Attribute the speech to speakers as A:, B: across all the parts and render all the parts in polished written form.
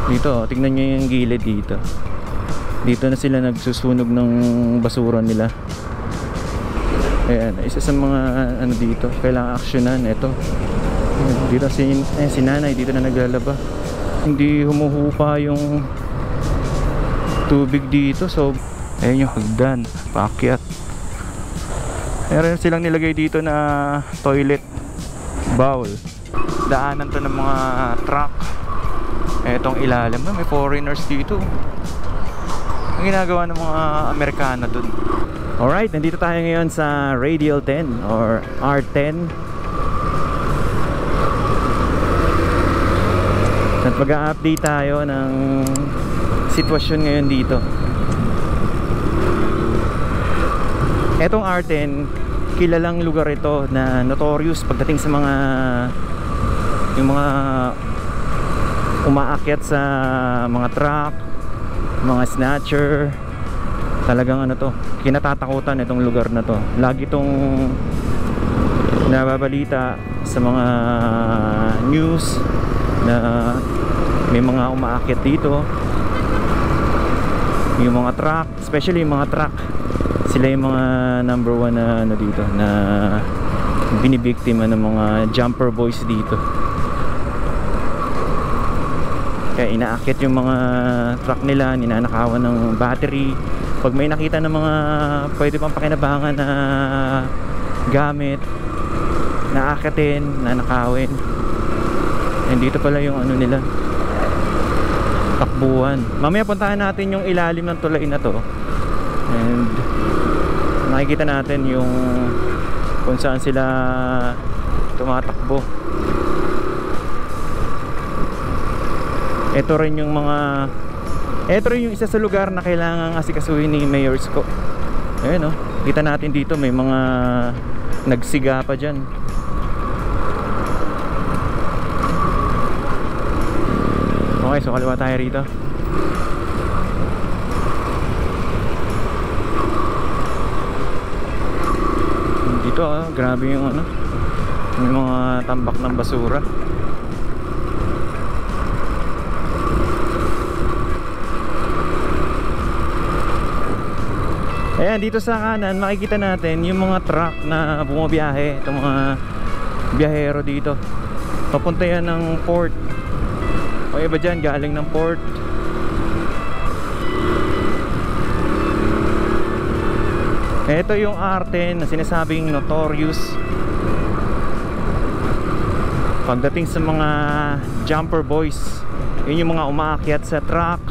A: Dito, tignan nyo yung gilid dito. Dito na sila nagsusunog ng basura nila. Ayan, isa sa mga ano dito, kailangan aksyonan. Ito. Dito si nanay, dito na naglalaba. Hindi humuhupa yung tubig dito. So, ayan yung hagdan, paakyat. Meron silang nilagay dito na toilet bowl. Daanan to ng mga truck. Etong ilalim na, may foreigners dito. Ang ginagawa ng mga Amerikano dun. Alright, nandito tayo ngayon sa Radial 10 or R10. At mag-a-update tayo ng sitwasyon ngayon dito. Etong R10, kilalang lugar ito na notorious pagdating sa mga yung mga umaakyat sa mga truck, mga snatcher. Talagang ano to, kinatatakutan itong lugar na to. Lagi itong nababalita sa mga news na may mga umaakyat dito. Yung mga truck, especially yung mga truck, sila yung mga number one na ano dito, na binibiktima ng mga jumper boys dito. Kaya inaakyat yung mga truck nila, ninanakawan ng battery. Pag may nakita ng mga pwede pang pakinabangan na gamit, naakyatin, nanakawin. And dito pala yung ano nila, takbuhan. Mamaya puntahan natin yung ilalim ng tulay na to. And makikita natin yung kung saan sila tumatakbo. Ito rin yung mga, ito rin yung isa sa lugar na kailangang asikasuhin ni Mayor Isko. Ayan o, kita natin dito may mga nagsiga pa dyan. Okay, so kaliwa tayo rito. Dito grabe yung ano, may mga tambak ng basura. Ayan, dito sa kanan makikita natin yung mga truck na bumabiyahe. Itong mga biyahero dito, papunta yan ng port. O iba dyan galing ng port. Ito yung R10 na sinasabing notorious pagdating sa mga jumper boys. Yun yung mga umaakyat sa truck,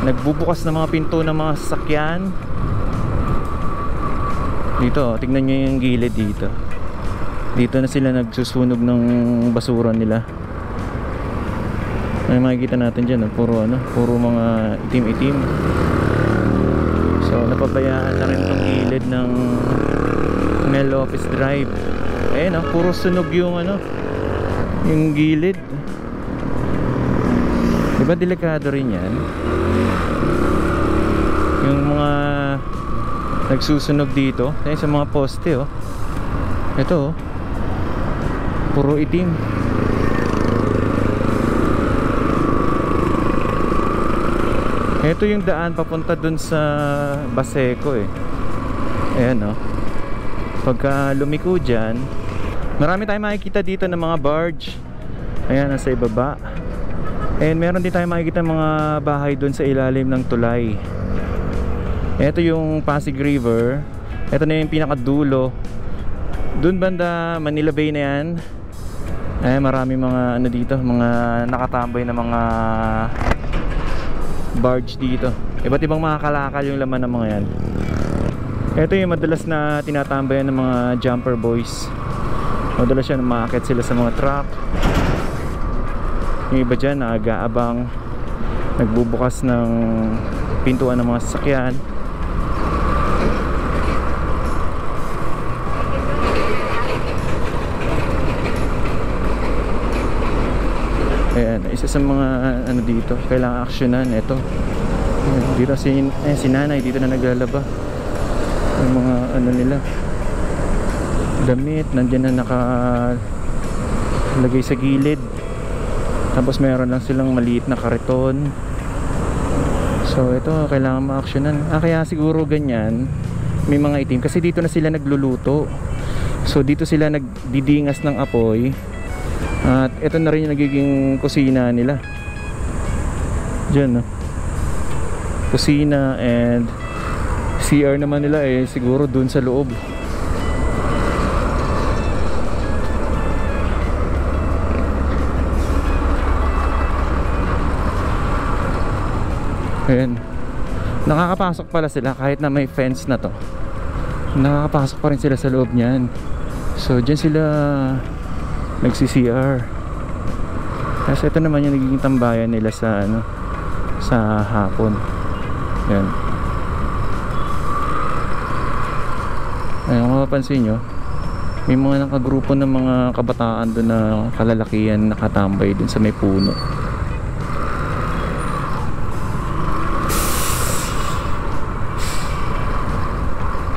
A: nagbubukas ng mga pinto ng mga sasakyan. Dito, tignan nyo yung gilid dito. Dito na sila nagsusunog ng basura nila. Ay, makikita natin dyan, puro ano, puro mga itim-itim. So, napabayaan na rin itong gilid ng Mel Lopez Drive. Ayan, puro sunog yung ano, yung gilid. Diba delikado rin yan? Yung mga nagsusunog dito, ayun sa mga poste oh. Ito oh, puro itim. Ito yung daan papunta dun sa Baseco eh. Ayan oh. Pagka lumiko dyan, marami tayong makikita dito ng mga barge. Ayan, nasa ibaba. And meron din tayong makikita mga bahay dun sa ilalim ng tulay. Ito yung Pasig River. Ito na yung pinakadulo. Dun banda Manila Bay na yan. Ay, marami mga ano dito, mga nakatambay na mga barge dito. Iba't ibang mga kalakal yung laman ng mga yan. Ito yung madalas na tinatambayan ng mga jumper boys. Madalas yan, umaakit sila sa mga truck. Yung iba dyan, nag-aabang, nagbubukas ng pintuan ng mga sasakyan. Ayan, isa sa mga ano dito, kailangan aksyonan. Ito dito si nanay, dito na naglalaba. Yung mga ano nila, damit, nandiyan na nakalagay sa gilid. Tapos meron lang silang maliit na kariton. So ito kailangan ma-actionan. Kaya siguro ganyan, may mga itim kasi dito na sila nagluluto. So dito sila nagdidingas ng apoy. At ito na rin yung nagiging kusina nila. Diyan, no? Kusina, and CR naman nila siguro dun sa loob. Ayan. Nakakapasok pala sila kahit na may fence na to. Nakakapasok pa rin sila sa loob niyan. So dyan sila nagsi-CR. Kasi ito naman yung nagiging tambayan nila sa sa hapon. Yan. Ayun, kung mapapansin nyo, may mga nakagrupo ng mga kabataan doon na kalalakihan nakatambay doon sa may puno.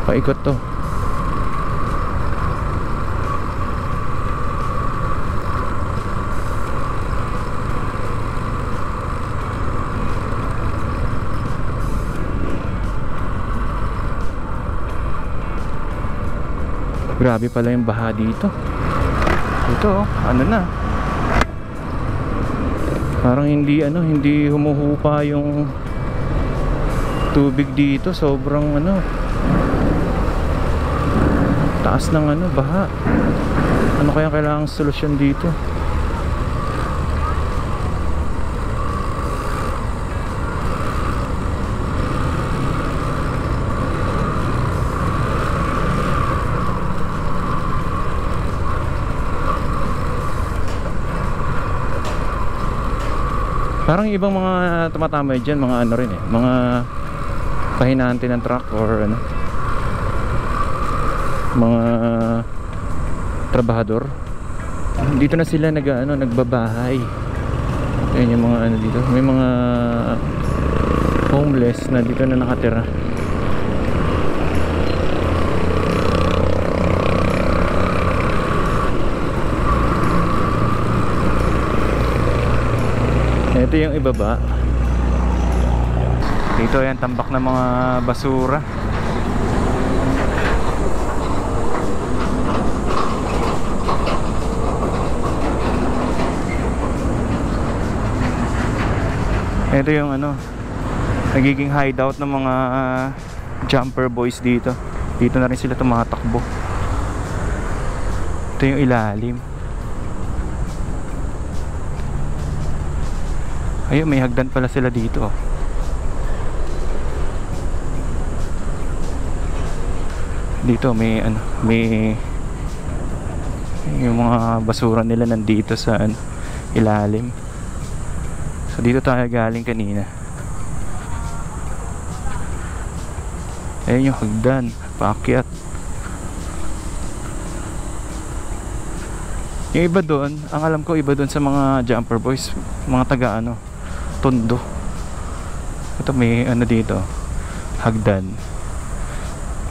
A: Paikot to. Grabe pala yung baha dito. Ito, ano na. Parang hindi humuhupa yung tubig dito. Sobrang taas ng baha. Ano kaya kailangang solusyon dito? Parang ibang mga tumatambay dyan, mga rin mga pahinante ng truck or mga trabahador. Dito na sila nagbabahay. Ayun yung mga dito. May mga homeless na dito na nakatira. Ito yung ibaba. Dito yan tambak ng mga basura. Ito yung nagiging hideout ng mga jumper boys dito. Dito na rin sila tumatakbo. Ito yung ilalim. Ayun, may hagdan pala sila dito. Dito may may yung mga basura nila nandito sa ilalim. So dito tayo galing kanina. Ayun yung hagdan, paakyat. Yung iba doon, ang alam ko iba doon sa mga jumper boys, mga taga Tondo. Ito may dito, hagdan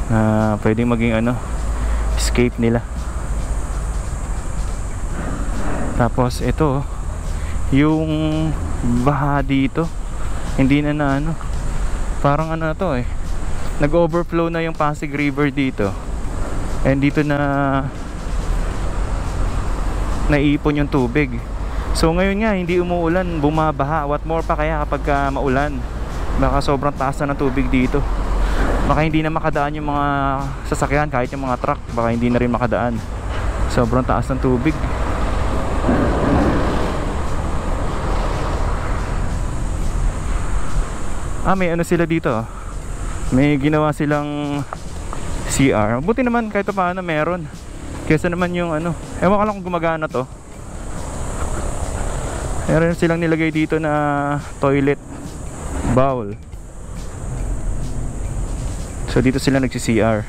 A: na pwedeng maging escape nila. Tapos ito yung baha dito, hindi na parang to nag-overflow na yung Pasig River dito, and dito na naipon yung tubig. So ngayon nga hindi umuulan, bumabaha. What more pa kaya kapag maulan? Baka sobrang taas na ng tubig dito. Baka hindi na makadaan yung mga sasakyan, kahit yung mga truck, baka hindi na rin makadaan. Sobrang taas ng tubig. May sila dito. May ginawa silang CR. Buti naman kahit paano meron. Kesa naman yung ewan ko lang kung gumagana to. Meron silang nilagay dito na toilet bowl. So dito sila nagsi-CR.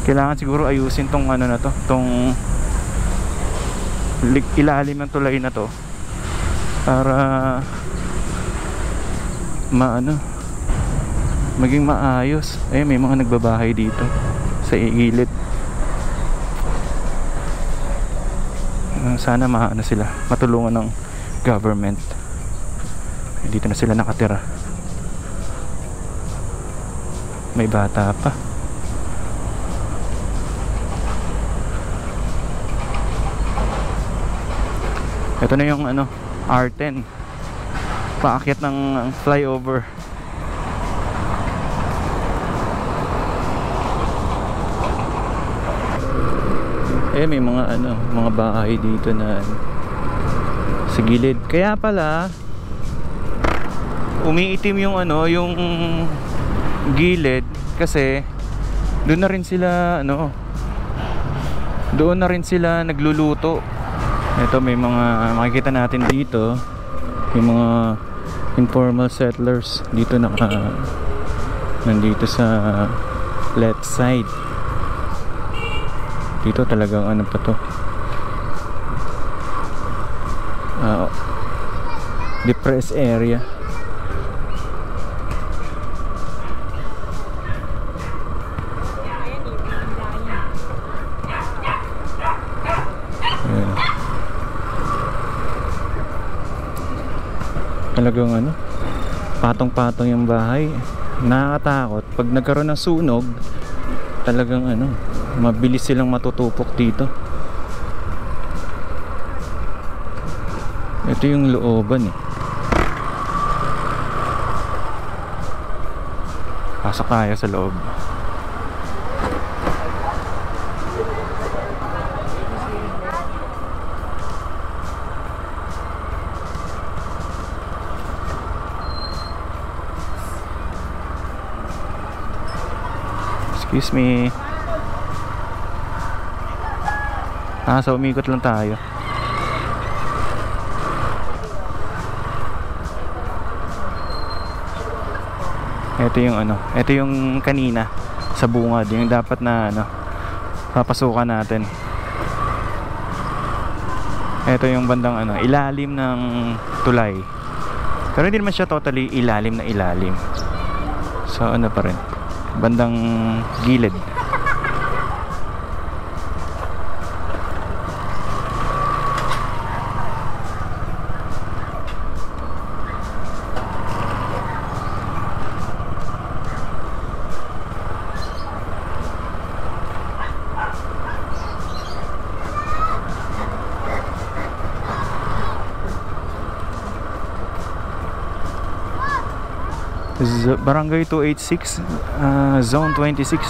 A: Kailangan siguro ayusin tong na to, tong ilalim ng tulay na to para maging maayos. Ayun, may mga nagbabahay dito sa gilid. Sana maano sila, matulungan ng government. Dito na sila nakatira. May bata pa. Ito na yung ano, R10. Paakyat ng flyover. May mga ano, mga bahay dito na sa gilid. Kaya pala umiitim yung ano, yung gilid kasi doon na rin sila ano, doon na rin sila nagluluto. Ito may mga makikita natin dito, yung mga informal settlers dito nandito sa left side. Dito talagang ano pa to, depressed area. Ayan. Talagang ano, patong-patong yung bahay. Nakakatakot pag nagkaroon ng sunog. Talagang ano, mabilis silang matutupok dito. Ito yung looban eh. Pasok tayo sa loob. Excuse me. So umikot lang tayo. Ito yung ano, ito yung kanina sa bungad, yung dapat na ano, papasukan natin. Ito yung bandang ano, ilalim ng tulay. Pero hindi naman siya totally ilalim na ilalim. So ano pa rin, bandang gilid. Barangay 286, Zone 26,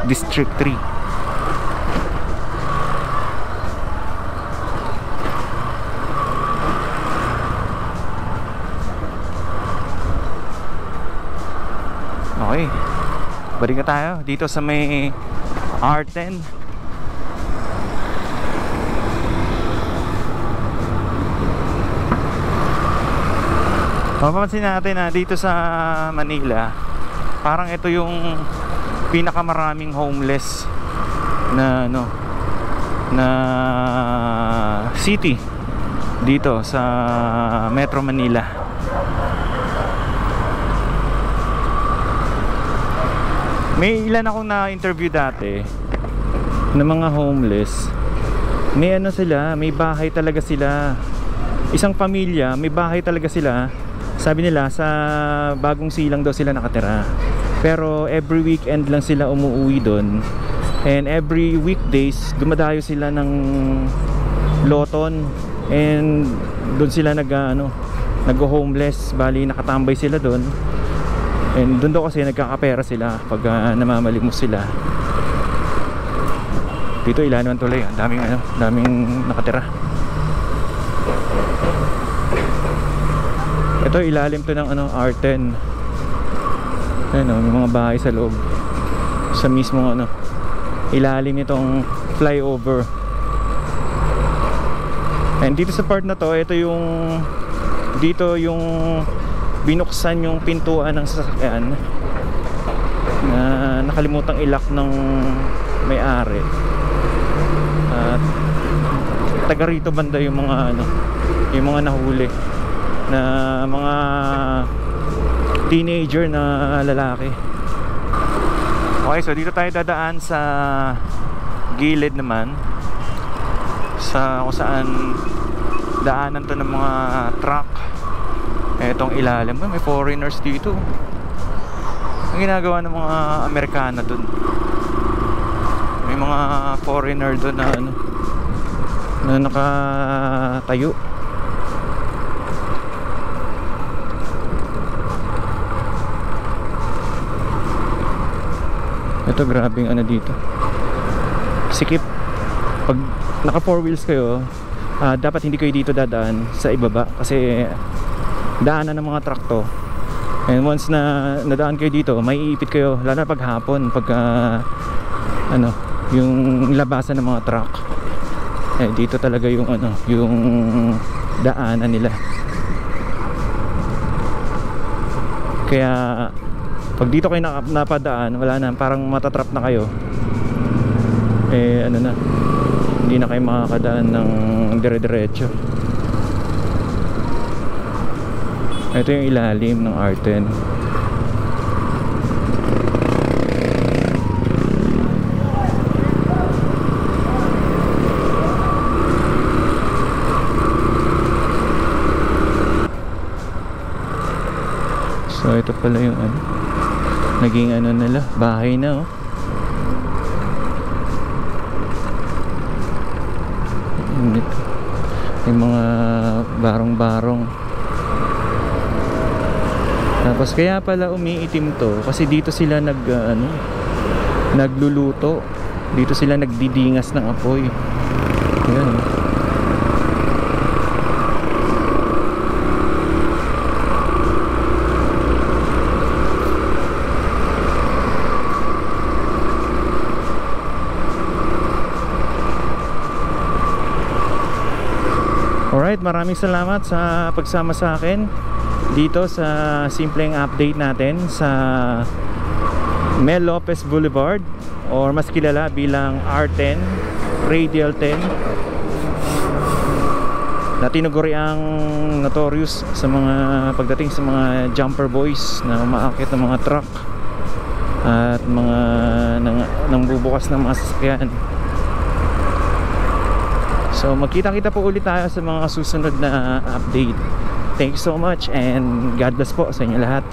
A: District 3. Okay, balik na tayo dito sa may R10. Mapapansin natin na dito sa Manila, parang ito yung pinakamaraming homeless na ano, na city dito sa Metro Manila. May ilan akong na-interview dati na mga homeless. May ano sila, may bahay talaga sila. Isang pamilya, may bahay talaga sila. Sabi nila sa Bagong Silang daw sila nakatira. Pero every weekend lang sila umuwi doon. And every weekdays dumadayo sila ng Loton. And doon sila nag-homeless. Bali nakatambay sila doon. And doon daw kasi nagkakapera sila pag namamalimos sila. Dito ilalim ng tulay, daming nakatira. Ito ilalim to ng R10. Ayun, may mga bahay sa loob. Sa mismong ilalim nitong flyover. And dito sa part na to, dito yung binuksan yung pintuan ng sasakyan na nakalimutang ilak ng may-ari. At taga rito banda yung mga yung mga nahuli na mga teenager na lalaki. Okay, so dito tayo dadaan sa gilid naman, sa kung saan daanan to ng mga truck. Etong ilalim, may foreigners dito. Ang ginagawa ng mga Amerikana dun, may mga foreigner dun na ano, na nakatayo. Ito, grabing ano dito, sikip. Pag naka 4 wheels kayo, dapat hindi kayo dito dadaan sa ibaba kasi daanan ng mga truck to. And once na nadaan kayo dito, may iipit kayo, lalo na pag hapon, pag ano, yung labasan ng mga truck. Eh dito talaga yung ano, yung daanan nila. Kaya pag dito kayo napadaan, wala na, parang matatrap na kayo. Eh ano na, hindi na kayo makakadaan ng dire-diretso. Ito yung ilalim ng R10. So ito pala yung ano, naging ano nila, bahay na, oh. Dito yung mga barong-barong. Tapos kaya pala umiitim to kasi dito sila ano, nagluluto. Dito sila nagdidingas ng apoy. Ayan. Alright, maraming salamat sa pagsama sa akin dito sa simpleng update natin sa Mel Lopez Boulevard, or mas kilala bilang R10, Radial 10, na tinuguri ang notorious sa mga pagdating sa mga jumper boys na umaakit ng mga truck at mga nang bubukas ng mga sasakyan. So magkita-kita po ulit tayo sa mga susunod na update. Thank you so much and God bless po sa inyo lahat.